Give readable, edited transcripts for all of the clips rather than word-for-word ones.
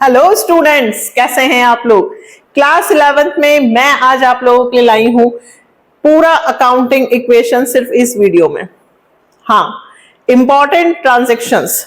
Hello students, कैसे हैं आप लोग। क्लास 11th में मैं आज आप लोगों के लिए लाई हूं पूरा अकाउंटिंग इक्वेशन सिर्फ इस वीडियो में। हाँ, इंपॉर्टेंट ट्रांजैक्शंस,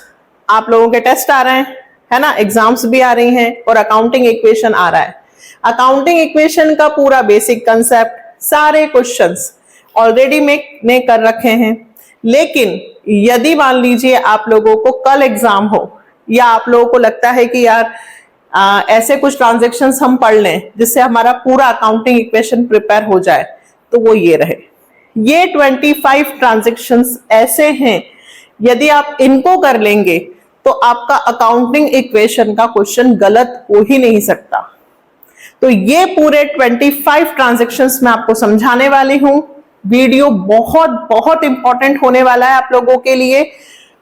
आप लोगों के टेस्ट आ रहे हैं, है ना, एग्जाम्स भी आ रही हैं और अकाउंटिंग इक्वेशन आ रहा है। अकाउंटिंग इक्वेशन का पूरा बेसिक कंसेप्ट, सारे क्वेश्चंस ऑलरेडी मैंने कर रखे हैं। लेकिन यदि मान लीजिए आप लोगों को कल एग्जाम हो या आप लोगों को लगता है कि यार ऐसे कुछ ट्रांजैक्शंस हम पढ़ लें जिससे हमारा पूरा अकाउंटिंग इक्वेशन प्रिपेयर हो जाए, तो वो ये रहे। ये 25 ट्रांजैक्शंस ऐसे हैं, यदि आप इनको कर लेंगे तो आपका अकाउंटिंग इक्वेशन का क्वेश्चन गलत हो ही नहीं सकता। तो ये पूरे 25 ट्रांजैक्शंस मैं आपको समझाने वाली हूं। वीडियो बहुत बहुत इंपॉर्टेंट होने वाला है आप लोगों के लिए,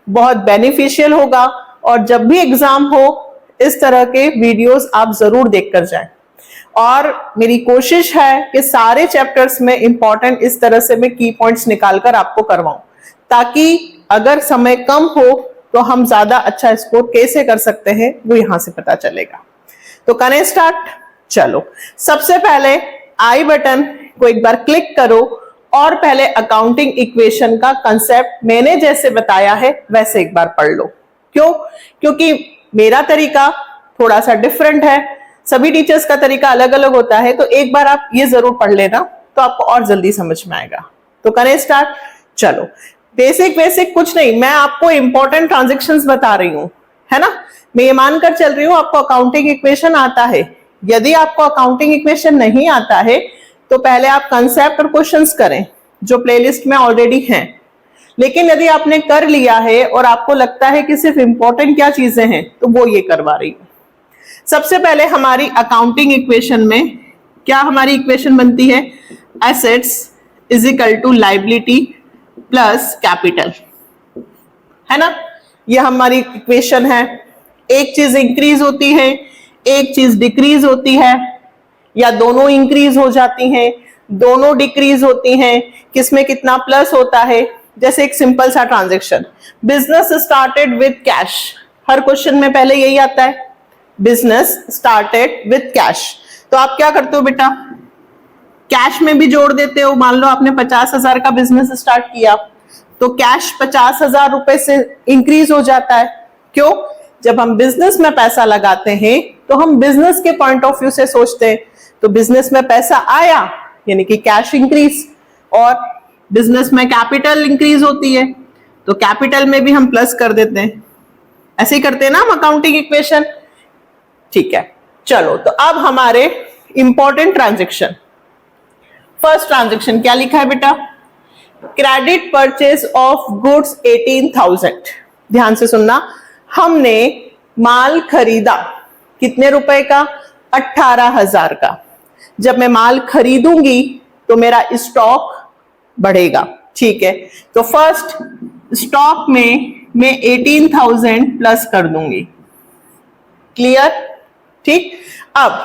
बहुत बेनिफिशियल होगा। और जब भी एग्जाम हो इस तरह के वीडियोस आप जरूर देखकर जाएं। और मेरी कोशिश है कि सारे चैप्टर्स में इंपॉर्टेंट इस तरह से मैं की पॉइंट्स निकालकर आपको करवाऊं, ताकि अगर समय कम हो तो हम ज्यादा अच्छा स्कोर कैसे कर सकते हैं वो यहां से पता चलेगा। तो करें स्टार्ट। चलो, सबसे पहले आई बटन को एक बार क्लिक करो और पहले अकाउंटिंग इक्वेशन का कंसेप्ट मैंने जैसे बताया है वैसे एक बार पढ़ लो। क्यों? क्योंकि मेरा तरीका थोड़ा सा डिफरेंट है, सभी टीचर्स का तरीका अलग अलग होता है। तो एक बार आप ये जरूर पढ़ लेना तो आपको और जल्दी समझ में आएगा। तो करें स्टार्ट। चलो, बेसिक कुछ नहीं, मैं आपको इंपॉर्टेंट ट्रांजैक्शंस बता रही हूं, है ना। मैं ये मानकर चल रही हूं आपको अकाउंटिंग इक्वेशन आता है। यदि आपको अकाउंटिंग इक्वेशन नहीं आता है तो पहले आप कंसेप्ट और क्वेश्चंस करें जो प्लेलिस्ट में ऑलरेडी हैं। लेकिन यदि आपने कर लिया है और आपको लगता है कि सिर्फ इंपॉर्टेंट क्या चीजें हैं, तो वो ये करवा रही हूं। सबसे पहले हमारी अकाउंटिंग इक्वेशन में क्या हमारी इक्वेशन बनती है, assets is equal to liability plus capital, है ना। ये हमारी इक्वेशन है। एक चीज इंक्रीज होती है, एक चीज डिक्रीज होती है, या दोनों इंक्रीज हो जाती हैं, दोनों डिक्रीज होती हैं, किसमें कितना प्लस होता है। जैसे एक सिंपल सा transaction, business started with cash, her question में पहले यही आता है, बिजनेस स्टार्टेड विद कैश। तो आप क्या करते हो बेटा, कैश में भी जोड़ देते हो। मान लो आपने 50,000 का बिजनेस स्टार्ट किया तो कैश 50,000 रुपए से इंक्रीज हो जाता है। क्यों? जब हम बिजनेस में पैसा लगाते हैं तो हम बिजनेस के पॉइंट ऑफ व्यू से सोचते हैं। तो बिजनेस में पैसा आया यानी कि कैश इंक्रीज, और बिजनेस में कैपिटल इंक्रीज होती है तो कैपिटल में भी हम प्लस कर देते हैं। ऐसे ही करते हैं ना हम अकाउंटिंग इक्वेशन। ठीक है, चलो, तो अब हमारे इंपॉर्टेंट ट्रांजैक्शन, फर्स्ट ट्रांजैक्शन क्या लिखा है बेटा, क्रेडिट परचेज ऑफ गुड्स 18,000। ध्यान से सुनना, हमने माल खरीदा कितने रुपए का, 18,000 का। जब मैं माल खरीदूंगी तो मेरा स्टॉक बढ़ेगा। ठीक है, तो फर्स्ट स्टॉक में मैं 18,000 प्लस कर दूंगी। क्लियर? ठीक। अब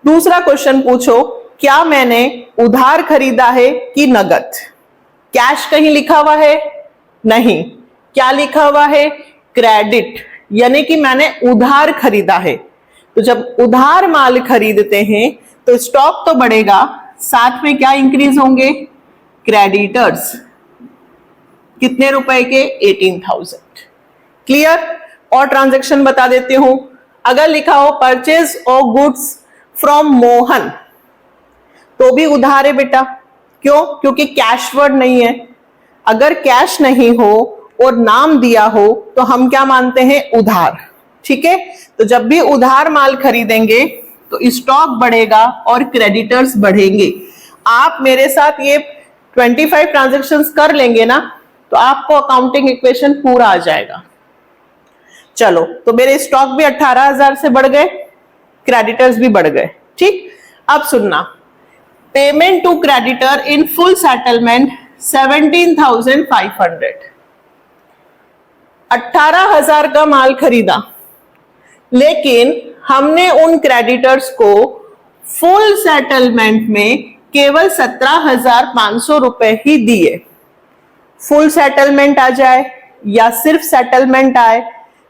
दूसरा क्वेश्चन पूछो, क्या मैंने उधार खरीदा है कि नगद। कैश कहीं लिखा हुआ है? नहीं। क्या लिखा हुआ है? क्रेडिट, यानी कि मैंने उधार खरीदा है। तो जब उधार माल खरीदते हैं तो स्टॉक तो बढ़ेगा, साथ में क्या इंक्रीज होंगे, क्रेडिटर्स। कितने रुपए के? 18,000। क्लियर? और ट्रांजैक्शन बता देती हूं, अगर लिखा हो purchase of goods from Mohan तो भी उधार है बेटा। क्यों? क्योंकि कैश वर्ड नहीं है। अगर कैश नहीं हो और नाम दिया हो तो हम क्या मानते हैं, उधार। ठीक है, तो जब भी उधार माल खरीदेंगे तो स्टॉक बढ़ेगा और क्रेडिटर्स बढ़ेंगे। आप मेरे साथ ये 25 ट्रांजैक्शंस कर लेंगे ना तो आपको अकाउंटिंग इक्वेशन पूरा आ जाएगा। चलो, तो मेरे स्टॉक भी 18,000 से बढ़ गए, क्रेडिटर्स भी बढ़ गए। ठीक, अब सुनना, payment to creditor in full settlement 17,500। 18,000 का माल खरीदा, लेकिन हमने उन क्रेडिटर्स को फुल सेटलमेंट में केवल 17,500 रुपए ही दिए। फुल सेटलमेंट आ जाए या सिर्फ सेटलमेंट आए,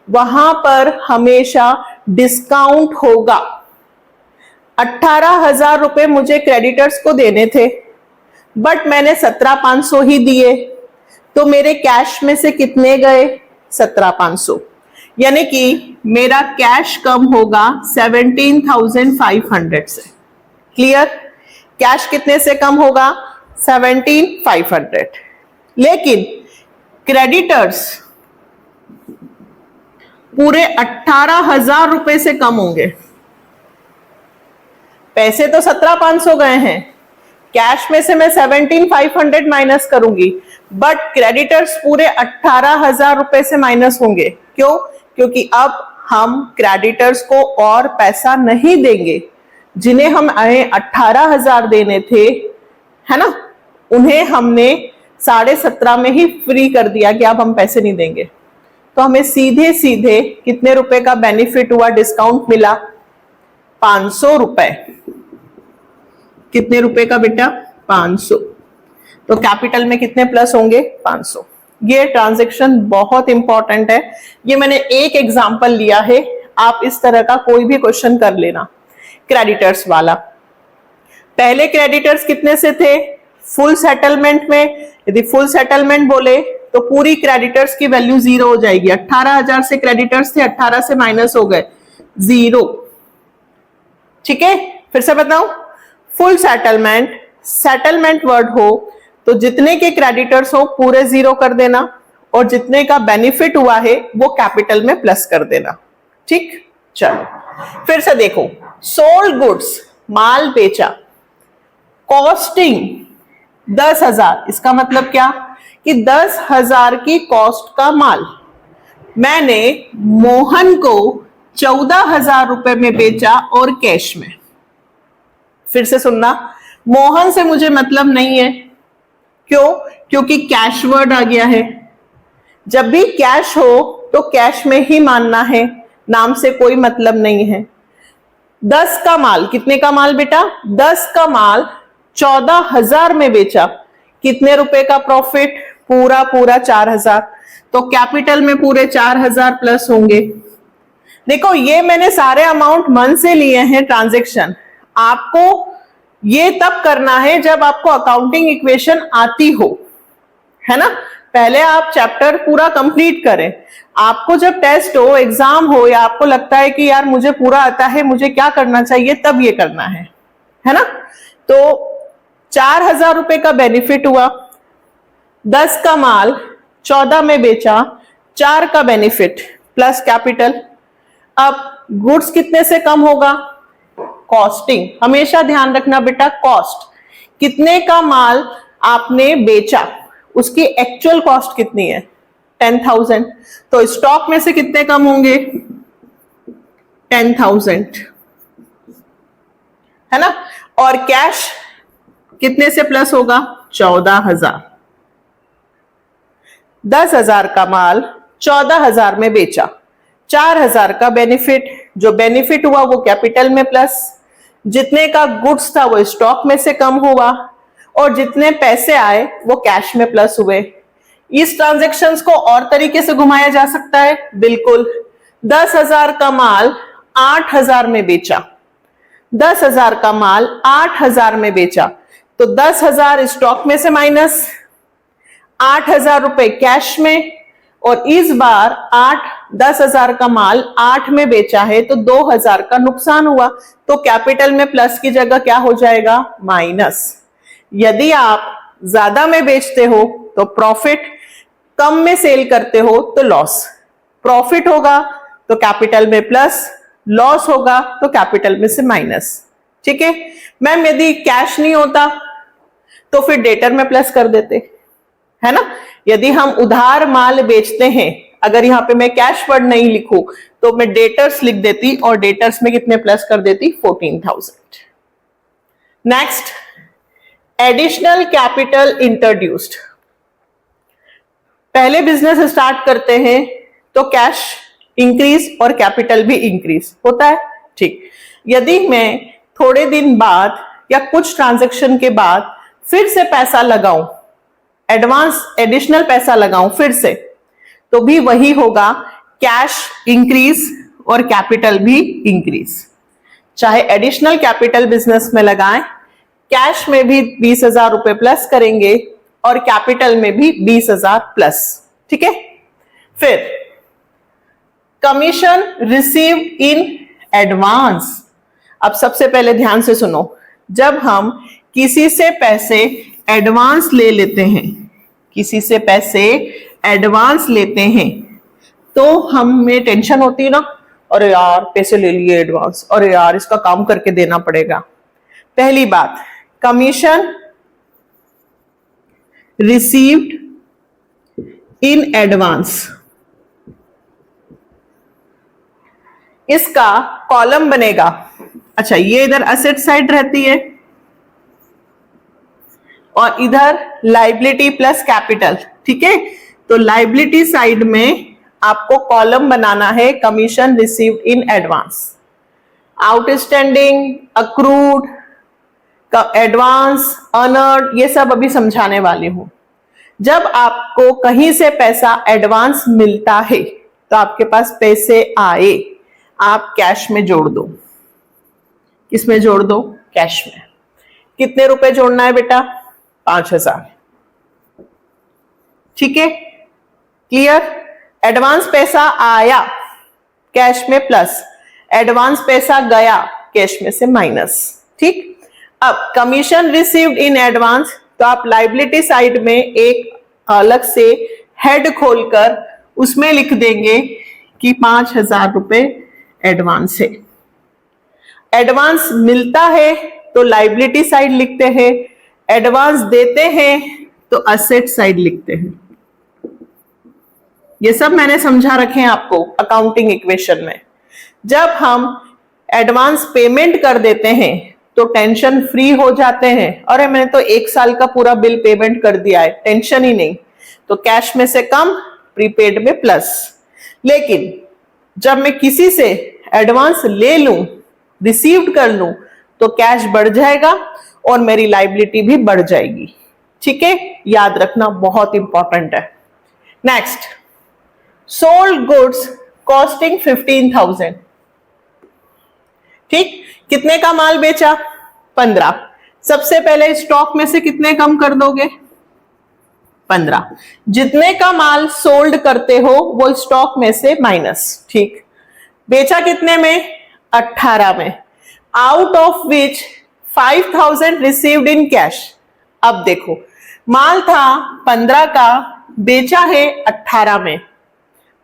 वहां पर हमेशा डिस्काउंट होगा। 18,000 रुपए मुझे क्रेडिटर्स को देने थे, बट मैंने 17,500 ही दिए, तो मेरे कैश में से कितने गए? 17,500, यानी कि मेरा कैश कम होगा 17,500 से। क्लियर? कैश कितने से कम होगा? 17,500। लेकिन क्रेडिटर्स पूरे 18,000 रुपए से कम होंगे। पैसे तो 17,500 गए हैं, कैश में से मैं 17,500 माइनस करूंगी, बट क्रेडिटर्स पूरे 18,000 रुपए से माइनस होंगे। क्यों? क्योंकि अब हम क्रेडिटर्स को और पैसा नहीं देंगे। जिन्हें हम 18,000 देने थे, है ना, उन्हें हमने 17.5 में ही फ्री कर दिया कि अब हम पैसे नहीं देंगे। तो हमें सीधे सीधे कितने रुपए का बेनिफिट हुआ, डिस्काउंट मिला? 500 रुपए। कितने रुपए का बेटा? 500। तो कैपिटल में कितने प्लस होंगे? 500। ये ट्रांजैक्शन बहुत इंपॉर्टेंट है। ये मैंने एक एग्जांपल लिया है, आप इस तरह का कोई भी क्वेश्चन कर लेना। क्रेडिटर्स वाला, पहले क्रेडिटर्स कितने से थे? फुल सेटलमेंट में यदि फुल सेटलमेंट बोले तो पूरी क्रेडिटर्स की वैल्यू 0 हो जाएगी। 18,000 से क्रेडिटर्स थे, 18 से माइनस हो गए 0। ठीक है, फिर से बताऊं, फुल सेटलमेंट, सेटलमेंट वर्ड हो तो जितने के क्रेडिटर्स हो पूरे 0 कर देना, और जितने का बेनिफिट हुआ है वो कैपिटल में प्लस कर देना। ठीक, चलो फिर से देखो। सोल्ड गुड्स, माल बेचा, कॉस्टिंग 10,000, इसका मतलब क्या कि 10,000 की कॉस्ट का माल मैंने मोहन को 14,000 रुपए में बेचा और कैश में। फिर से सुनना, मोहन से मुझे मतलब नहीं है। क्यों? क्योंकि कैश वर्ड आ गया है। जब भी कैश हो तो कैश में ही मानना है, नाम से कोई मतलब नहीं है। 10 का माल, कितने का माल बेटा? 10 का माल 14,000 में बेचा, कितने रुपए का प्रॉफिट? पूरा 4,000। तो कैपिटल में पूरे 4,000 प्लस होंगे। देखो, ये मैंने सारे अमाउंट मन से लिए हैं ट्रांजैक्शन। आपको ये तब करना है जब आपको अकाउंटिंग इक्वेशन आती हो, है ना। पहले आप चैप्टर पूरा कंप्लीट करें। आपको जब टेस्ट हो, एग्जाम हो, या आपको लगता है कि यार मुझे पूरा आता है, मुझे क्या करना चाहिए, तब ये करना है ना। तो 4,000 रुपए का बेनिफिट हुआ, 10 का माल 14 में बेचा, 4 का बेनिफिट प्लस कैपिटल। अब गुड्स कितने से कम होगा? कॉस्टिंग, हमेशा ध्यान रखना बेटा, कॉस्ट। कितने का माल आपने बेचा, उसकी एक्चुअल कॉस्ट कितनी है? 10,000। तो स्टॉक में से कितने कम होंगे? 10,000, है ना। और कैश कितने से प्लस होगा? 14,000। 10,000 का माल 14,000 में बेचा, 4,000 का बेनिफिट, जो बेनिफिट हुआ वो कैपिटल में प्लस, जितने का गुड्स था वो स्टॉक में से कम हुआ, और जितने पैसे आए वो कैश में प्लस हुए। इस ट्रांजैक्शंस को और तरीके से घुमाया जा सकता है, बिल्कुल। 10,000 का माल 8,000 में बेचा, 10,000 का माल 8,000 में बेचा, तो 10,000 स्टॉक में से माइनस, 8,000 रुपए कैश में, और इस बार 10,000 का माल 8 में बेचा है तो 2,000 का नुकसान हुआ। तो कैपिटल में प्लस की जगह क्या हो जाएगा? माइनस। यदि आप ज्यादा में बेचते हो तो प्रॉफिट, कम में सेल करते हो तो लॉस। प्रॉफिट होगा तो कैपिटल में प्लस, लॉस होगा तो कैपिटल में से माइनस। ठीक है मैम, यदि कैश नहीं होता तो फिर डेटर में प्लस कर देते, है ना। यदि हम उधार माल बेचते हैं, अगर यहां पे मैं कैश वर्ड नहीं लिखूं तो मैं डेटर्स लिख देती, और डेटर्स में कितने प्लस कर देती? 14,000। Next, additional capital introduced. पहले बिजनेस स्टार्ट करते हैं तो कैश इंक्रीज और कैपिटल भी इंक्रीज होता है। ठीक, यदि मैं थोड़े दिन बाद या कुछ ट्रांजैक्शन के बाद फिर से पैसा लगाऊं, एडवांस एडिशनल पैसा लगाऊं फिर से, तो भी वही होगा, कैश इंक्रीज और कैपिटल भी इंक्रीज। चाहे एडिशनल कैपिटल बिजनेस में लगाएं, कैश में भी 20,000 रुपए प्लस करेंगे और कैपिटल में भी 20,000 प्लस। ठीक है, फिर कमीशन रिसीव्ड इन एडवांस। अब सबसे पहले ध्यान से सुनो, जब हम किसी से पैसे एडवांस ले लेते हैं, किसी से पैसे एडवांस लेते हैं, तो हमें टेंशन होती है ना, अरे यार पैसे ले लिए एडवांस, अरे यार इसका काम करके देना पड़ेगा। पहली बात, कमीशन रिसीव्ड इन एडवांस, इसका कॉलम बनेगा। अच्छा, ये इधर असेट साइड रहती है और इधर लाइबिलिटी प्लस कैपिटल। ठीक है, तो लाइबिलिटी साइड में आपको कॉलम बनाना है commission received in advance. Outstanding, accrued, advance, earned, ये सब अभी समझाने वाली हूं। जब आपको कहीं से पैसा एडवांस मिलता है तो आपके पास पैसे आए, आप कैश में जोड़ दो। किसमें जोड़ दो? कैश में। कितने रुपए जोड़ना है बेटा? 5,000। ठीक है, क्लियर? एडवांस पैसा आया कैश में प्लस, एडवांस पैसा गया कैश में से माइनस। ठीक, अब कमीशन रिसीव्ड इन एडवांस, तो आप लाइबिलिटी साइड में एक अलग से हेड खोलकर उसमें लिख देंगे कि 5,000 रुपए एडवांस है। एडवांस मिलता है तो लाइबिलिटी साइड लिखते हैं, एडवांस देते हैं तो असेट साइड लिखते हैं। ये सब मैंने समझा रखे हैं आपको अकाउंटिंग इक्वेशन में। जब हम एडवांस पेमेंट कर देते हैं तो टेंशन फ्री हो जाते हैं, अरे मैंने तो 1 साल का पूरा बिल पेमेंट कर दिया है, टेंशन ही नहीं। तो कैश में से कम, प्रीपेड में प्लस। लेकिन जब मैं किसी से एडवांस ले लूं, रिसीव्ड कर लूं, तो कैश बढ़ जाएगा और मेरी लाइबिलिटी भी बढ़ जाएगी। ठीक है, याद रखना, बहुत इंपॉर्टेंट है। Next, sold goods costing 15,000। ठीक, कितने का माल बेचा? 15। सबसे पहले स्टॉक में से कितने कम कर दोगे? 15। जितने का माल सोल्ड करते हो वो स्टॉक में से माइनस। ठीक, बेचा कितने में? 18 में। Out of which 5,000 received in cash. अब देखो, माल था 15 का, बेचा है 18 में।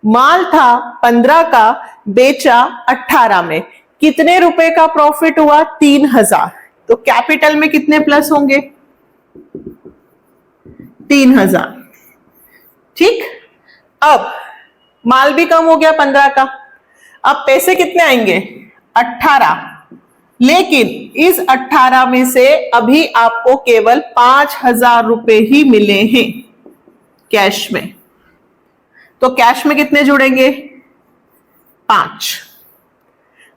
माल था 15 का, बेचा 18 में। कितने रुपए का प्रॉफिट हुआ? 3,000। तो कैपिटल में कितने प्लस होंगे? 3,000। ठीक, अब माल भी कम हो गया 15 का, अब पैसे कितने आएंगे? 18। लेकिन इस 18 में से अभी आपको केवल 5,000 रुपए ही मिले हैं कैश में। तो कैश में कितने जुड़ेंगे? 5।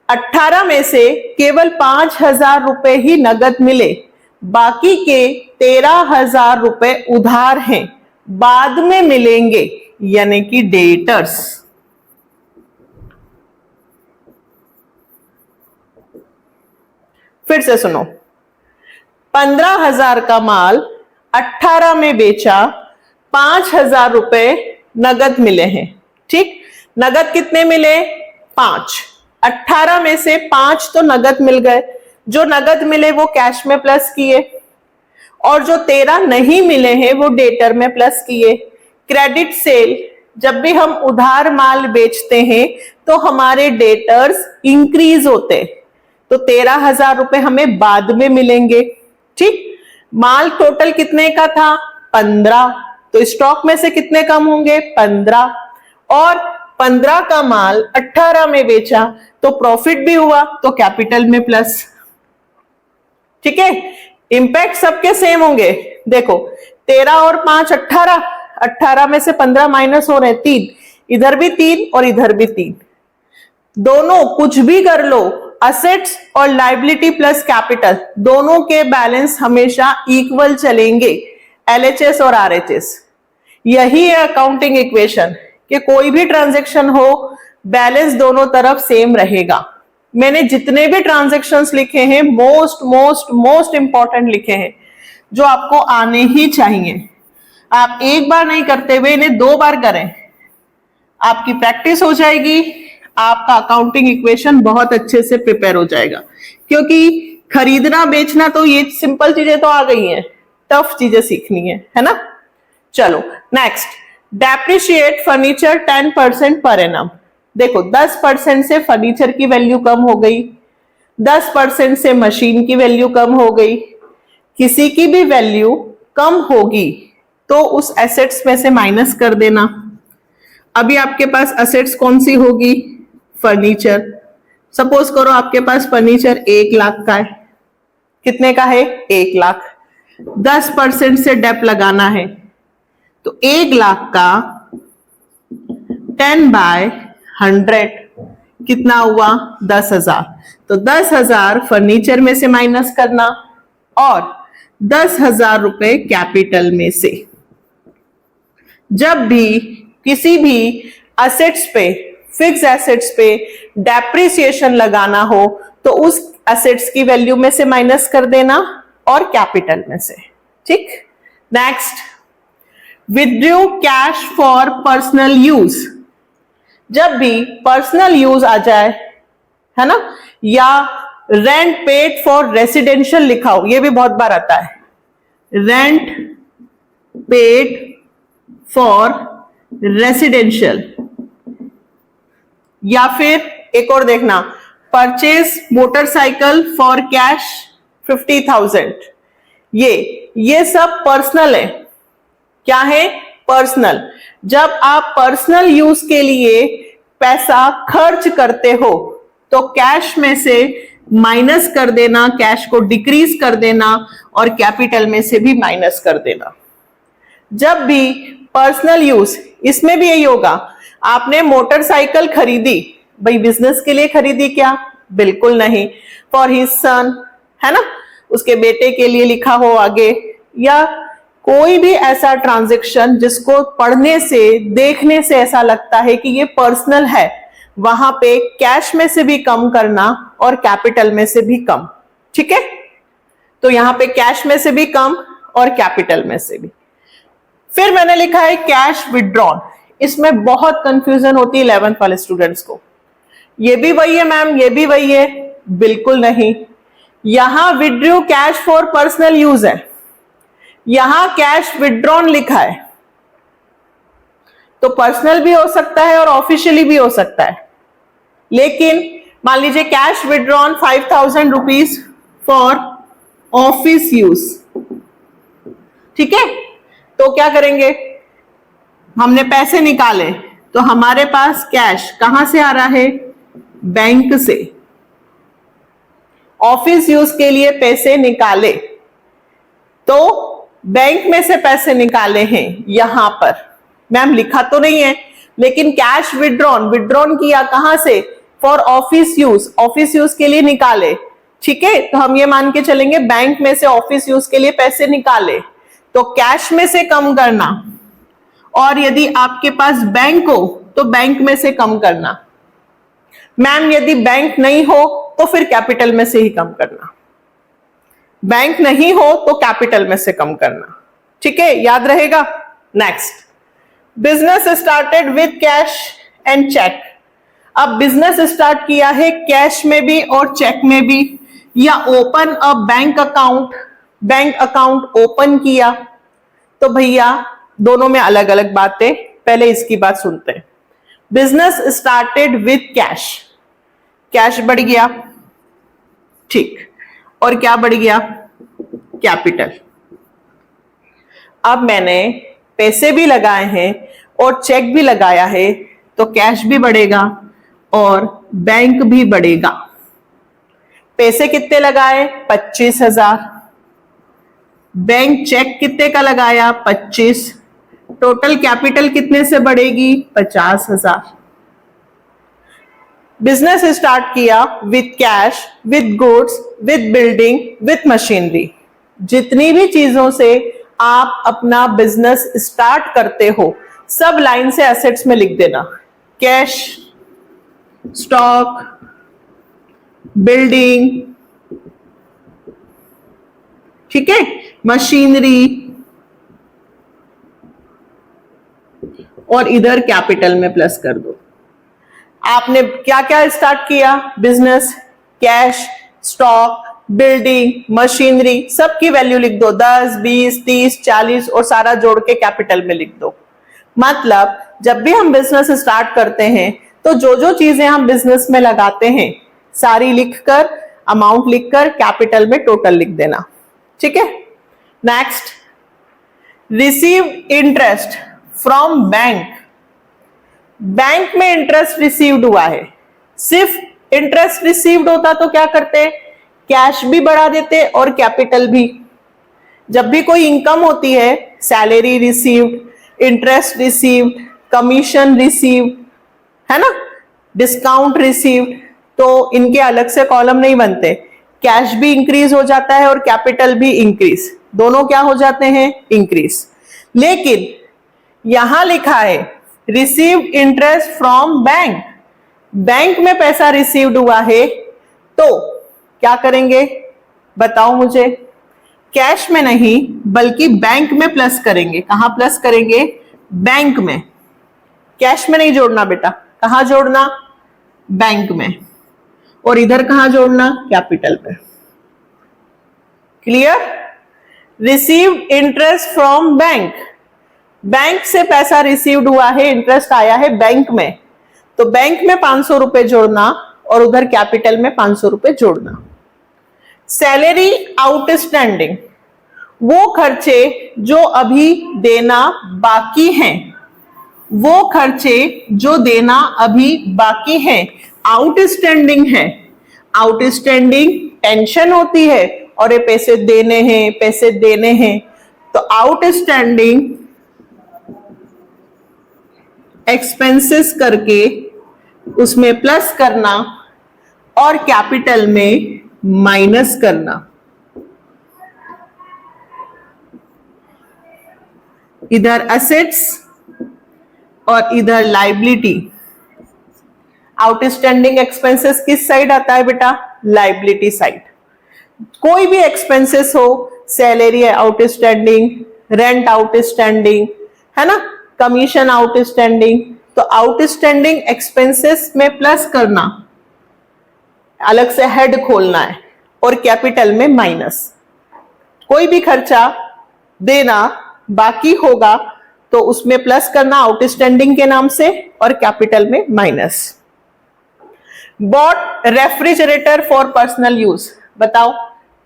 18 में से केवल 5,000 रुपए ही नगद मिले, बाकी के 13,000 रुपए उधार हैं, बाद में मिलेंगे, यानी कि डेटर्स। फिर से सुनो, 15,000 का माल 18 में बेचा, 5,000 रुपए नगद मिले हैं। ठीक, नगद कितने मिले? 5। 18 में से 5 तो नगद मिल गए, जो नगद मिले वो कैश में प्लस किए, और जो 13 नहीं मिले हैं वो डेटर में प्लस किए। क्रेडिट सेल, जब भी हम उधार माल बेचते हैं तो हमारे डेटर्स इंक्रीज होते, तो 13,000 रुपए हमें बाद में मिलेंगे। ठीक, माल टोटल कितने का था? 15, तो स्टॉक में से कितने कम होंगे? 15। और 15 का माल 18 में बेचा तो प्रॉफिट भी हुआ, तो कैपिटल में प्लस। ठीक है, इंपैक्ट सबके सेम होंगे। देखो, 13 और 5 18, 18 में से 15 माइनस हो रहे 3, इधर भी 3 और इधर भी 3। दोनों कुछ भी कर लो, असेट्स और लाइबिलिटी प्लस कैपिटल दोनों के बैलेंस हमेशा इक्वल चलेंगे, एलएचएस और आरएचएस। यही है अकाउंटिंग इक्वेशन कि कोई भी ट्रांजैक्शन हो, बैलेंस दोनों तरफ सेम रहेगा। मैंने जितने भी ट्रांजैक्शंस लिखे हैं मोस्ट मोस्ट मोस्ट इंपॉर्टेंट लिखे हैं जो आपको आने ही चाहिए। आप एक बार नहीं करते हुए इन्हें 2 बार करें, आपकी प्रैक्टिस हो जाएगी, आपका अकाउंटिंग इक्वेशन बहुत अच्छे से प्रिपेयर हो जाएगा। क्योंकि खरीदना बेचना तो ये सिंपल चीजें तो आ गई हैं, टफ चीजें सीखनी है ना। चलो next, depreciate furniture 10% per annum. देखो 10% से फर्नीचर की वैल्यू कम हो गई, 10% से मशीन की वैल्यू कम हो गई। किसी की भी वैल्यू कम होगी तो उस एसेट्स में से माइनस कर देना। अभी आपके पास एसेट्स कौन सी होगी? फर्नीचर। सपोज करो आपके पास फर्नीचर 1 लाख का है। कितने का है? 1 लाख। 10% से डेप लगाना है तो 1 लाख का 10/100 कितना हुआ? 10,000। तो 10,000 फर्नीचर में से माइनस करना और 10,000 रुपए कैपिटल में से। जब भी किसी भी एसेट्स पे, फिक्स एसेट्स पे डेप्रिसिएशन लगाना हो तो उस एसेट्स की वैल्यू में से माइनस कर देना और कैपिटल में से। ठीक। Next, withdraw cash for personal use. जब भी पर्सनल यूज आ जाए, है ना, या रेंट पेड फॉर रेसिडेंशियल लिखा हो, ये भी बहुत बार आता है, रेंट पेड फॉर रेसिडेंशियल। या फिर एक और देखना, परचेज मोटरसाइकिल फॉर कैश 50,000। ये सब पर्सनल है। क्या है? पर्सनल। जब आप पर्सनल यूज के लिए पैसा खर्च करते हो तो कैश में से माइनस कर देना, कैश को डिक्रीज कर देना और कैपिटल में से भी माइनस कर देना। जब भी पर्सनल यूज, इसमें भी यही होगा। आपने मोटरसाइकिल खरीदी, भाई बिजनेस के लिए खरीदी क्या? बिल्कुल नहीं, फॉर हिज सन, है ना, उसके बेटे के लिए लिखा हो आगे। या कोई भी ऐसा ट्रांजैक्शन जिसको पढ़ने से, देखने से ऐसा लगता है कि ये पर्सनल है, वहां पे कैश में से भी कम करना और कैपिटल में से भी कम। ठीक है, तो यहां पे कैश में से भी कम और कैपिटल में से भी। फिर मैंने लिखा है कैश विड्रॉन। इसमें बहुत कंफ्यूजन होती है 11th वाले स्टूडेंट्स को। ये भी वही है मैम, ये भी वही है, बिल्कुल नहीं। यहां withdraw cash for personal use है, यहां कैश विड्रॉन लिखा है। तो पर्सनल भी हो सकता है और ऑफिशियली भी हो सकता है। लेकिन मान लीजिए cash withdrawn 5,000 rupees for office use. ठीक है, तो क्या करेंगे? हमने पैसे निकाले तो हमारे पास कैश कहां से आ रहा है? बैंक से। ऑफिस यूज के लिए पैसे निकाले तो बैंक में से पैसे निकाले हैं यहां पर। मैम लिखा तो नहीं है, लेकिन कैश विड्रॉन किया कहां से? For office use, office use के लिए निकाले। ठीक है, तो हम ये मान के चलेंगे बैंक में से ऑफिस यूज के लिए पैसे निकाले तो कैश में से कम करना, और यदि आपके पास बैंक हो तो बैंक में से कम करना। मैम यदि बैंक नहीं हो तो फिर कैपिटल में से ही कम करना। बैंक नहीं हो तो कैपिटल में से कम करना। ठीक है, याद रहेगा। Next, business started with cash and cheque. अब बिजनेस स्टार्ट किया है कैश में भी और चेक में भी, या open a bank account, bank account open किया, तो भैया दोनों में अलग अलग बातें। पहले इसकी बात सुनते हैं। Business started with cash, cash बढ़ गया, ठीक, और क्या बढ़ गया? कैपिटल। अब मैंने पैसे भी लगाए हैं और चेक भी लगाया है तो कैश भी बढ़ेगा और बैंक भी बढ़ेगा। पैसे कितने लगाए? 25,000। बैंक चेक कितने का लगाया? 25। टोटल कैपिटल कितने से बढ़ेगी? 50,000। बिजनेस स्टार्ट किया with cash, with goods, with building, with machinery. जितनी भी चीजों से आप अपना बिजनेस स्टार्ट करते हो सब लाइन से एसेट्स में लिख देना। कैश, स्टॉक, बिल्डिंग, ठीक है, मशीनरी, और इधर कैपिटल में प्लस कर दो। आपने क्या क्या स्टार्ट किया? Business, cash, stock, building, machinery, सबकी वैल्यू लिख दो, 10, 20, 30, 40 और सारा जोड़ के कैपिटल में लिख दो। मतलब जब भी हम बिजनेस स्टार्ट करते हैं तो जो जो चीजें हम बिजनेस में लगाते हैं सारी लिखकर, अमाउंट लिखकर कैपिटल में टोटल लिख देना, ठीक है। Next, receive interest from bank. Bank में इंटरेस्ट रिसीव्ड हुआ है। सिर्फ इंटरेस्ट रिसीव्ड होता तो क्या करते? कैश भी बढ़ा देते और कैपिटल भी। जब भी कोई इनकम होती है, salary received, interest received, commission received, है ना, डिस्काउंट रिसीव्ड, तो इनके अलग से कॉलम नहीं बनते। कैश भी इंक्रीज हो जाता है और कैपिटल भी इंक्रीज, दोनों क्या हो जाते हैं? इंक्रीज। लेकिन यहां लिखा है received interest from bank. Bank में पैसा रिसीव्ड हुआ है तो क्या करेंगे बताओ मुझे? कैश में नहीं बल्कि बैंक में प्लस करेंगे। कहां प्लस करेंगे? बैंक में। कैश में नहीं जोड़ना बेटा, कहां जोड़ना? बैंक में। और इधर कहां जोड़ना? कैपिटल पे। Clear? Received interest from bank, bank से पैसा रिसीव्ड हुआ है, इंटरेस्ट आया है बैंक में, तो बैंक में 500 रुपए जोड़ना और उधर कैपिटल में 500 रुपए जोड़ना। सैलरी आउटस्टैंडिंग, वो खर्चे जो अभी देना बाकी हैं, वो खर्चे जो देना अभी बाकी हैं, आउटस्टैंडिंग है। आउटस्टैंडिंग टेंशन होती है और ये पैसे देने हैं, पैसे देने हैं, तो आउटस्टैंडिंग एक्सपेंसेस करके उसमें प्लस करना और कैपिटल में माइनस करना। इधर असेट्स और इधर लाइबिलिटी। आउटस्टैंडिंग एक्सपेंसेस किस साइड आता है बेटा? Liability side. कोई भी एक्सपेंसेस हो, सैलरी आउटस्टैंडिंग, रेंट आउटस्टैंडिंग, है ना, कमीशन आउटस्टैंडिंग, तो आउटस्टैंडिंग एक्सपेंसेस में प्लस करना, अलग से हेड खोलना है, और कैपिटल में माइनस। कोई भी खर्चा देना बाकी होगा तो उसमें प्लस करना आउटस्टैंडिंग के नाम से और कैपिटल में minus. Bought refrigerator for personal use, बताओ,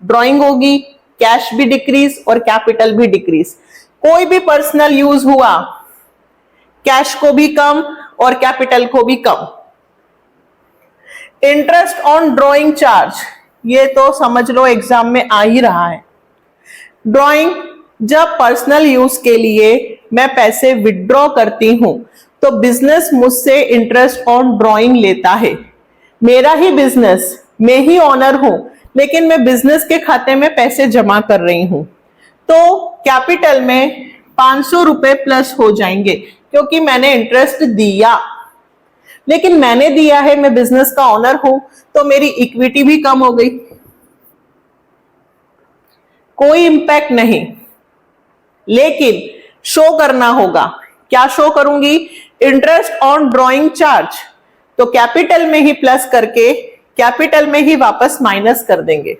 ड्राइंग होगी, कैश भी डिक्रीज और कैपिटल भी डिक्रीज। कोई भी पर्सनल यूज हुआ, कैश को भी कम और कैपिटल को भी कम। इंटरेस्ट ऑन ड्रॉइंग चार्ज, ये तो समझ लो एग्जाम में आ ही रहा है। ड्रॉइंग, जब पर्सनल यूज के लिए मैं पैसे विड्रॉ करती हूं तो बिजनेस मुझसे इंटरेस्ट ऑन ड्रॉइंग लेता है। मेरा ही बिजनेस, मैं ही ऑनर हूं, लेकिन मैं बिजनेस के खाते में पैसे जमा कर रही हूं, तो कैपिटल में 500 रुपए प्लस हो जाएंगे क्योंकि मैंने इंटरेस्ट दिया। लेकिन मैंने दिया है, मैं बिजनेस का ऑनर हूं, तो मेरी इक्विटी भी कम हो गई। कोई इंपैक्ट नहीं, लेकिन शो करना होगा। क्या शो करूंगी? इंटरेस्ट ऑन ड्रॉइंग चार्ज, तो कैपिटल में ही प्लस करके कैपिटल में ही वापस माइनस कर देंगे।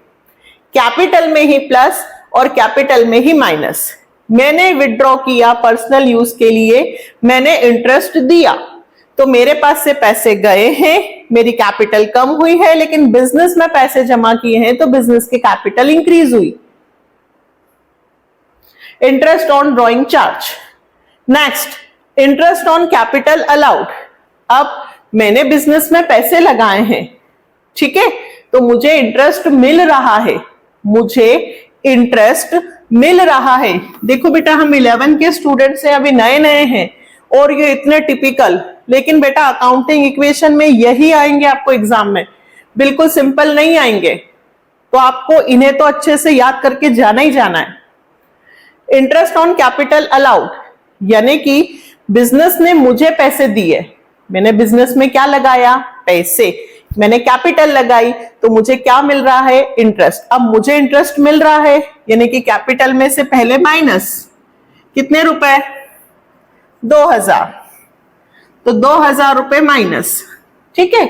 कैपिटल में ही प्लस और कैपिटल में ही माइनस। मैंने विड्रॉ किया पर्सनल यूज के लिए, मैंने इंटरेस्ट दिया, तो मेरे पास से पैसे गए हैं, मेरी कैपिटल कम हुई है, लेकिन बिजनेस में पैसे जमा किए हैं तो बिजनेस की कैपिटल इंक्रीज हुई। Interest on drawing charge. Next, interest on capital allowed. अब मैंने बिजनेस में पैसे लगाए हैं, ठीक है, तो मुझे इंटरेस्ट मिल रहा है, मुझे इंटरेस्ट मिल रहा है। देखो बेटा, हम 11 के स्टूडेंट्स हैं, अभी नए नए हैं और ये इतने टिपिकल, लेकिन बेटा अकाउंटिंग इक्वेशन में यही आएंगे आपको एग्जाम में, बिल्कुल सिंपल नहीं आएंगे, तो आपको इन्हें तो अच्छे से याद करके जाना ही जाना है। इंटरेस्ट ऑन कैपिटल अलाउड, यानी कि बिजनेस ने मुझे पैसे दिए, मैंने बिजनेस में क्या लगाया? पैसे। मैंने कैपिटल लगाई तो मुझे क्या मिल रहा है? इंटरेस्ट। अब मुझे इंटरेस्ट मिल रहा है यानी कि कैपिटल में से पहले माइनस कितने रुपए? 2000। तो 2000 रुपए माइनस, ठीक है,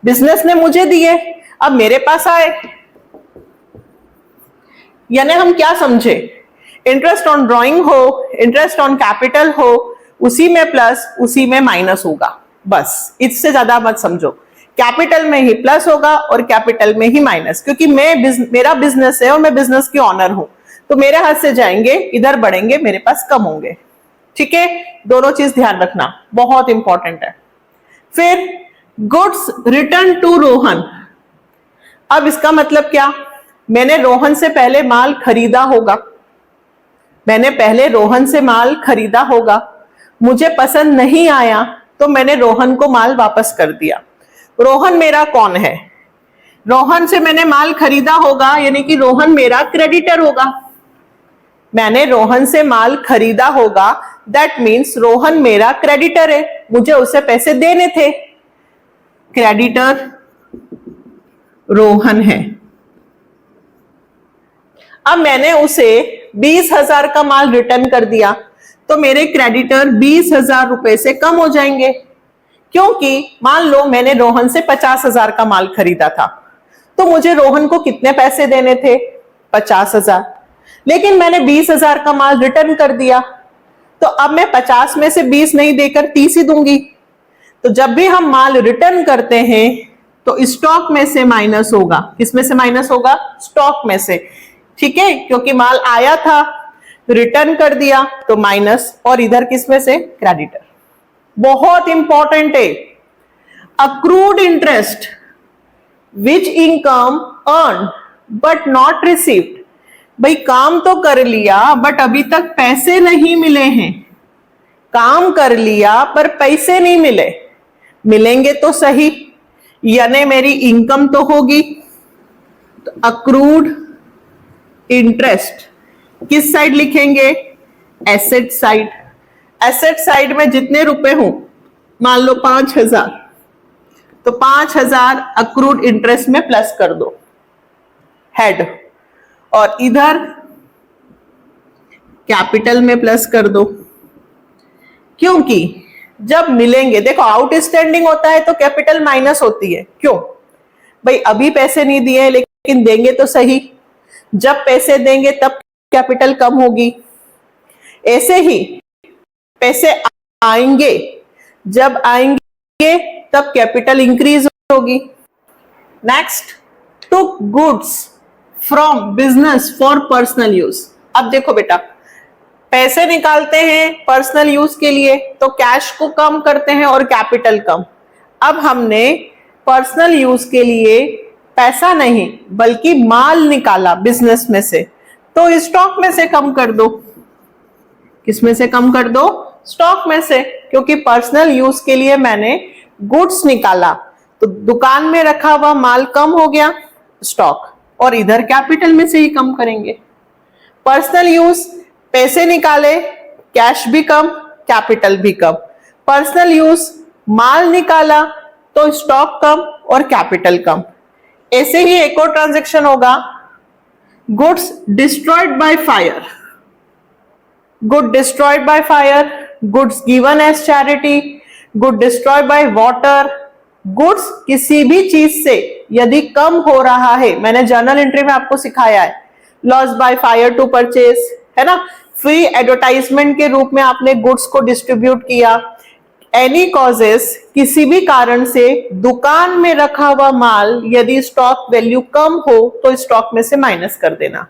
बिजनेस ने मुझे दिए, अब मेरे पास आए। यानी हम क्या समझे? इंटरेस्ट ऑन ड्रॉइंग हो, इंटरेस्ट ऑन कैपिटल हो, उसी में प्लस उसी में माइनस होगा, बस इससे ज्यादा मत समझो। कैपिटल में ही प्लस होगा और कैपिटल में ही माइनस, क्योंकि मेरा बिजनेस है और मैं बिजनेस की ऑनर हूं, तो मेरे हाथ से जाएंगे, इधर बढ़ेंगे, मेरे पास कम होंगे, ठीक है। दोनों चीज ध्यान रखना, बहुत इंपॉर्टेंट है। फिर गुड्स रिटर्न टू रोहन। अब इसका मतलब क्या? मैंने रोहन से पहले माल खरीदा होगा, मैंने पहले रोहन से माल खरीदा होगा, मुझे पसंद नहीं आया तो मैंने रोहन को माल वापस कर दिया। रोहन मेरा कौन है? रोहन से मैंने माल खरीदा होगा यानी कि रोहन मेरा क्रेडिटर होगा। मैंने रोहन से माल खरीदा होगा, दैट मीन्स रोहन मेरा क्रेडिटर है, मुझे उसे पैसे देने थे। क्रेडिटर रोहन है। अब मैंने उसे 20,000 का माल रिटर्न कर दिया तो मेरे क्रेडिटर 20,000 रुपए से कम हो जाएंगे, क्योंकि मान लो मैंने रोहन से 50,000 का माल खरीदा था, तो मुझे रोहन को कितने पैसे देने थे? 50,000। लेकिन मैंने 20,000 का माल रिटर्न कर दिया, तो अब मैं 50 में से 20 नहीं देकर 30 ही दूंगी। तो जब भी हम माल रिटर्न करते हैं तो स्टॉक में से माइनस होगा। किस में से माइनस होगा? स्टॉक में से, ठीक है, क्योंकि माल आया था, रिटर्न कर दिया तो माइनस, और इधर किस में से? क्रेडिटर। बहुत इंपॉर्टेंट है। Accrued interest which income earn but not received. भाई काम तो कर लिया बट अभी तक पैसे नहीं मिले हैं। काम कर लिया पर पैसे नहीं मिले, मिलेंगे तो सही, यानी मेरी इनकम तो होगी। तो अक्रूड इंटरेस्ट किस साइड लिखेंगे? Asset side. एसेट साइड में जितने रुपए हो, मान लो 5,000, तो 5,000 अक्रूड इंटरेस्ट में प्लस कर दो, हेड, और इधर कैपिटल में प्लस कर दो, क्योंकि जब मिलेंगे, देखो आउटस्टैंडिंग होता है तो कैपिटल माइनस होती है। क्यों भाई? अभी पैसे नहीं दिए लेकिन देंगे तो सही, जब पैसे देंगे तब कैपिटल कम होगी। ऐसे ही पैसे आएंगे, जब आएंगे तब कैपिटल इंक्रीज होगी। Next, took goods from business for personal use. अब देखो बेटा, पैसे निकालते हैं पर्सनल यूज के लिए तो कैश को कम करते हैं और कैपिटल कम। अब हमने पर्सनल यूज के लिए पैसा नहीं बल्कि माल निकाला बिजनेस में से, तो स्टॉक में से कम कर दो। किस में से कम कर दो? स्टॉक में से, क्योंकि पर्सनल यूज के लिए मैंने गुड्स निकाला तो दुकान में रखा हुआ माल कम हो गया, स्टॉक, और इधर कैपिटल में से ही कम करेंगे। पर्सनल यूज, पैसे निकाले, कैश भी कम, कैपिटल भी कम। पर्सनल यूज, माल निकाला तो स्टॉक कम और कैपिटल कम। ऐसे ही एक और ट्रांजैक्शन होगा, goods destroyed by fire. Good destroyed by fire, goods given as charity, good destroyed by water. Goods किसी भी चीज से यदि कम हो रहा है, मैंने जर्नल एंट्री में आपको सिखाया है, loss by fire to purchase, है ना, फ्री एडवर्टाइजमेंट के रूप में आपने गुड्स को डिस्ट्रीब्यूट किया। एनी कॉजेस, किसी भी कारण से दुकान में रखा हुआ माल यदि स्टॉक वैल्यू कम हो तो स्टॉक में से माइनस कर देना।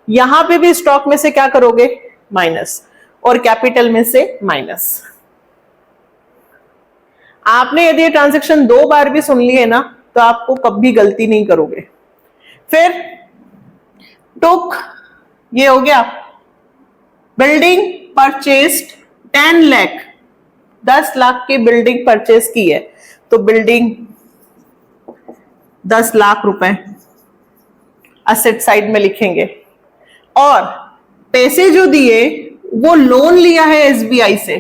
यहां पे भी स्टॉक में से क्या करोगे? माइनस, और कैपिटल में से माइनस। आपने यदि ये ट्रांजैक्शन 2 बार भी सुन लिए ना तो आपको कभी गलती नहीं करोगे। फिर टुक, ये हो गया, बिल्डिंग परचेस्ड 10 लाख, 10 लाख की बिल्डिंग परचेस की है तो बिल्डिंग 10 लाख रुपए असेट साइड में लिखेंगे। और पैसे जो दिए वो लोन लिया है एसबीआई से।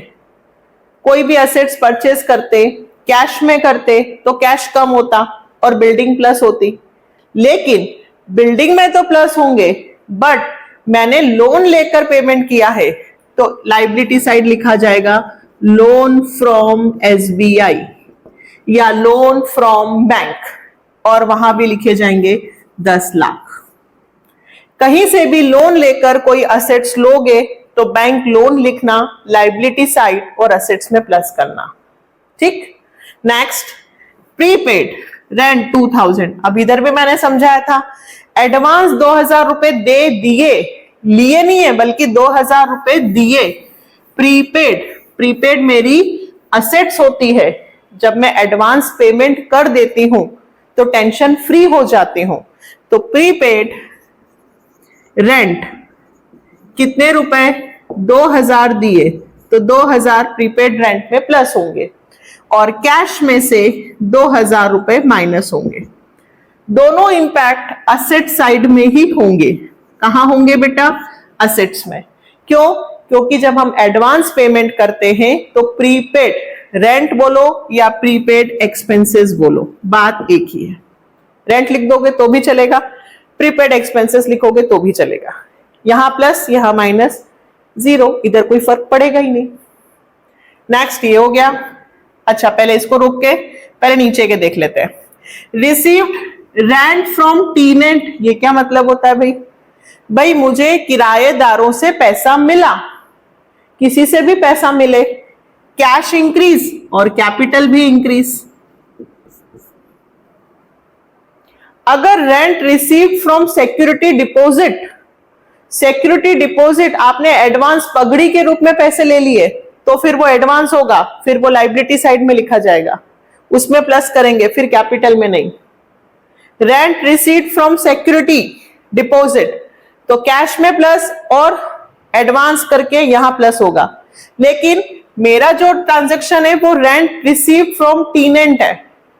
कोई भी असेट्स परचेस करते कैश में करते तो कैश कम होता और बिल्डिंग प्लस होती, लेकिन बिल्डिंग में तो प्लस होंगे, बट मैंने लोन लेकर पेमेंट किया है तो लाइबिलिटी साइड लिखा जाएगा लोन फ्रॉम एसबीआई या लोन फ्रॉम बैंक, और वहां भी लिखे जाएंगे 10 लाख। कहीं से भी लोन लेकर कोई असेट्स लोगे तो बैंक लोन लिखना, लाइबिलिटी साइड और असेट्स में प्लस करना। ठीक। Next, prepaid rent 2000। अब इधर भी मैंने समझाया था, एडवांस 2000 रुपए दे दिए, लिए नहीं है बल्कि 2000 रुपए दिए। प्रीपेड, प्रीपेड मेरी असेट्स होती है। जब मैं एडवांस पेमेंट कर देती हूं तो टेंशन फ्री हो जाती हूं। तो प्रीपेड रेंट कितने रुपए, 2000 दिए तो 2000 प्रीपेड रेंट में प्लस होंगे और कैश में से 2000 रुपए माइनस होंगे। दोनों इंपैक्ट असेट साइड में ही होंगे। कहां होंगे बेटा? असेट्स में। क्यों? क्योंकि जब हम एडवांस पेमेंट करते हैं तो प्रीपेड रेंट बोलो या प्रीपेड एक्सपेंसेस बोलो, बात एक ही है। रेंट लिख दोगे तो भी चलेगा, प्रीपेड एक्सपेंसेस लिखोगे तो भी चलेगा। यहां प्लस यहां माइनस, जीरो, इधर कोई फर्क पड़ेगा ही नहीं। नेक्स्ट ये हो गया। अच्छा, पहले इसको रोक के पहले नीचे के देख लेते हैं। रिसीव्ड रेंट फ्रॉम टीनेंट, ये क्या मतलब होता है भाई? भाई मुझे किराएदारों से पैसा मिला, किसी से भी पैसा मिले, कैश इंक्रीज और कैपिटल भी इंक्रीज। अगर rent received from security deposit, security deposit आपने एडवांस पगड़ी के रूप में पैसे ले लिए तो फिर वो एडवांस होगा, फिर वो लाइबिलिटी साइड में लिखा जाएगा, उसमें प्लस करेंगे, फिर कैपिटल में नहीं। Rent received from security deposit तो कैश में प्लस और एडवांस करके यहां प्लस होगा। लेकिन मेरा जो ट्रांजैक्शन है वो रेंट रिसीव्ड फ्रॉम टीनेंट है।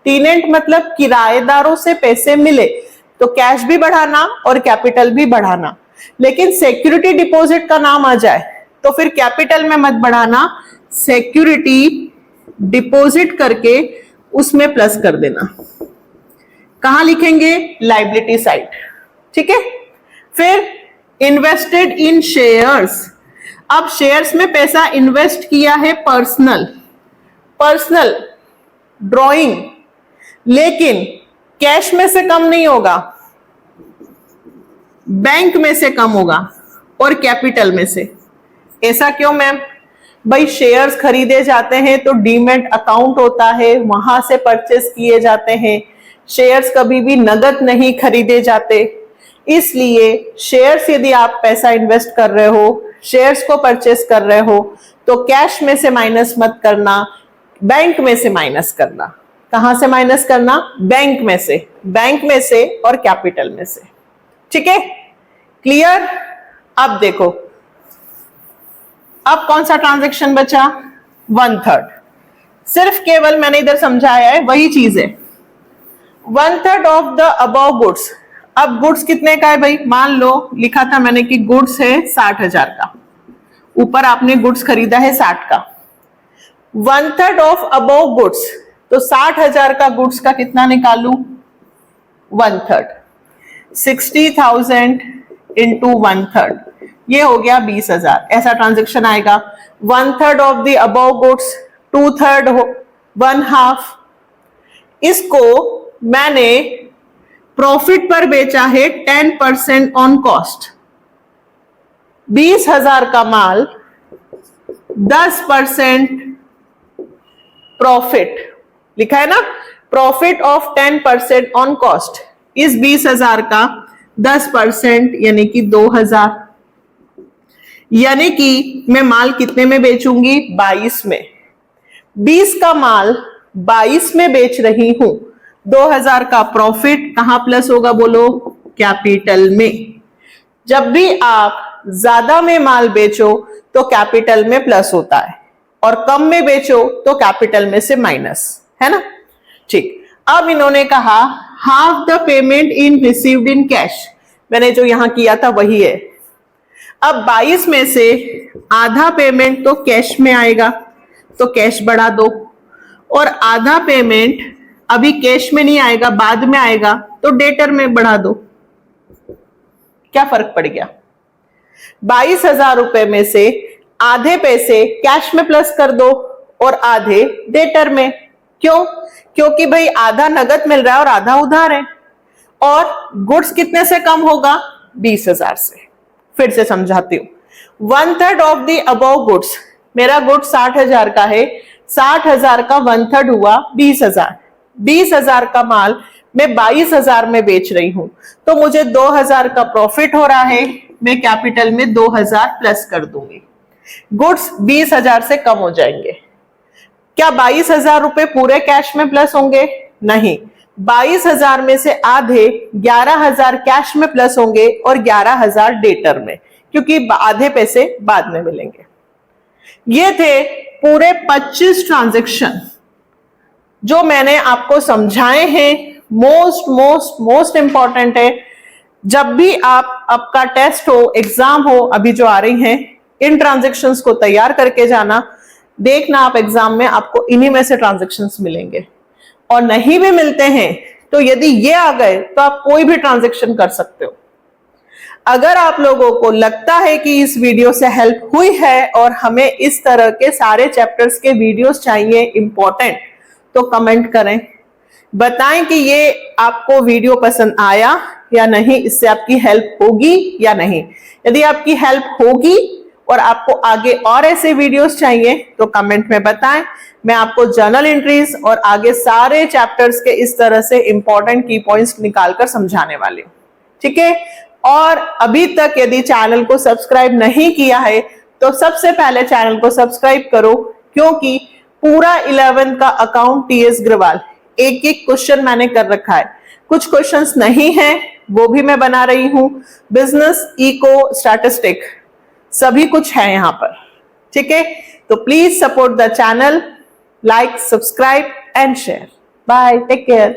टीनेंट मतलब किराएदारों से पैसे मिले तो कैश भी बढ़ाना और कैपिटल भी बढ़ाना। लेकिन सिक्योरिटी डिपॉजिट का नाम आ जाए तो फिर कैपिटल में मत बढ़ाना, सिक्योरिटी डिपॉजिट करके उसमें प्लस कर देना। कहां लिखेंगे? Liability side. ठीक है। फिर इन्वेस्टेड इन शेयर्स, अब शेयर्स में पैसा इन्वेस्ट किया है पर्सनल, पर्सनल ड्रॉइंग, लेकिन कैश में से कम नहीं होगा, बैंक में से कम होगा और कैपिटल में से। ऐसा क्यों मैम? भाई शेयर्स खरीदे जाते हैं तो डीमैट अकाउंट होता है, वहां से परचेस किए जाते हैं। शेयर्स कभी भी नगद नहीं खरीदे जाते, इसलिए शेयर्स यदि आप पैसा इन्वेस्ट कर रहे हो, शेयर्स को परचेस कर रहे हो तो कैश में से माइनस मत करना, बैंक में से माइनस करना। कहां से माइनस करना? बैंक में से, बैंक में से और कैपिटल में से। ठीक है, क्लियर? अब देखो, अब कौन सा ट्रांजैक्शन बचा? 1/3। सिर्फ केवल मैंने इधर समझाया है वही चीज है। 1/3 ऑफ द अबव गुड्स। अब गुड्स कितने का है भाई? मान लो लिखा था मैंने कि गुड्स है 60,000 का, ऊपर आपने गुड्स खरीदा है 60 का। 1/3 ऑफ अबव गुड्स, तो 60,000 का गुड्स का कितना निकालू? 1/3, 60,000 इंटू 1/3, ये हो गया 20,000। ऐसा ट्रांजेक्शन आएगा। 1/3 ऑफ द अबव गुड्स, 2/3, 1/2। इसको मैंने प्रॉफिट पर बेचा है 10% ऑन कॉस्ट। 20,000 का माल, 10% प्रॉफिट लिखा है ना, प्रॉफिट ऑफ 10% ऑन कॉस्ट। इस 20,000 का 10% यानी कि 2,000, यानी कि मैं माल कितने में बेचूंगी? 22 में। 20 का माल 22 में बेच रही हूं, 2,000 का प्रॉफिट कहां प्लस होगा बोलो? कैपिटल में। जब भी आप ज्यादा में माल बेचो तो कैपिटल में प्लस होता है और कम में बेचो तो कैपिटल में से माइनस, है ना? ठीक। अब इन्होंने कहा half the payment in received in cash, मैंने जो यहां किया था वही है। अब 22 में से आधा पेमेंट तो कैश में आएगा तो कैश बढ़ा दो, और आधा पेमेंट अभी कैश में नहीं आएगा, बाद में आएगा, तो डेटर में बढ़ा दो। क्या फर्क पड़ गया? 22,000 रुपए में से आधे पैसे कैश में प्लस कर दो और आधे डेटर में। क्यों? क्योंकि भाई आधा नगद मिल रहा है और आधा उधार है। और गुड्स कितने से कम होगा? 20,000 से। फिर से समझाती हूँ। 1/3 ऑफ द अबव गुड्स, मेरा गुड्स 60,000 का है, 60,000 का 1/3 हुआ 20,000। 20,000 का माल मैं 22,000 में बेच रही हूं, तो मुझे 2,000 का प्रॉफिट हो रहा है। मैं कैपिटल में 2,000 प्लस कर दूंगी। गुड्स 20,000 से कम हो जाएंगे। क्या 22,000 रुपए पूरे कैश में प्लस होंगे? नहीं, 22,000 में से आधे 11,000 कैश में प्लस होंगे और 11,000 डेटर में, क्योंकि आधे पैसे बाद में मिलेंगे। ये थे पूरे 25 ट्रांजैक्शन जो मैंने आपको समझाए हैं। मोस्ट इंपॉर्टेंट है। जब भी आपका टेस्ट हो, एग्जाम हो, अभी जो आ रही हैं, इन ट्रांजैक्शंस को तैयार करके जाना। देखना आप एग्जाम में आपको इन्हीं में से ट्रांजैक्शंस मिलेंगे, और नहीं भी मिलते हैं तो यदि ये आ गए तो आप कोई भी ट्रांजैक्शन कर सकते हो। अगर आप लोगों को लगता है कि इस वीडियो से हेल्प हुई है और हमें इस तरह के सारे चैप्टर्स के वीडियोस चाहिए इंपॉर्टेंट, तो कमेंट करें, बताएं कि ये आपको वीडियो पसंद आया या नहीं, इससे आपकी हेल्प होगी या नहीं। यदि आपकी हेल्प होगी और आपको आगे और ऐसे वीडियोस चाहिए तो कमेंट में बताएं। मैं आपको जर्नल एंट्रीज और आगे सारे चैप्टर्स के इस तरह से इंपॉर्टेंट की पॉइंट्स निकालकर समझाने वाली हूं, ठीक है। और अभी तक यदि चैनल को सब्सक्राइब नहीं किया है तो सबसे पहले चैनल को सब्सक्राइब करो, क्योंकि पूरा 11th का अकाउंट टीएस ग्रवाल एक एक क्वेश्चन मैंने कर रखा है। कुछ क्वेश्चंस नहीं है, वो भी मैं बना रही हूं। बिजनेस, इको, स्टैटिस्टिक, सभी कुछ है यहां पर, ठीक है। तो please support the channel, like, subscribe and share. Bye, take care.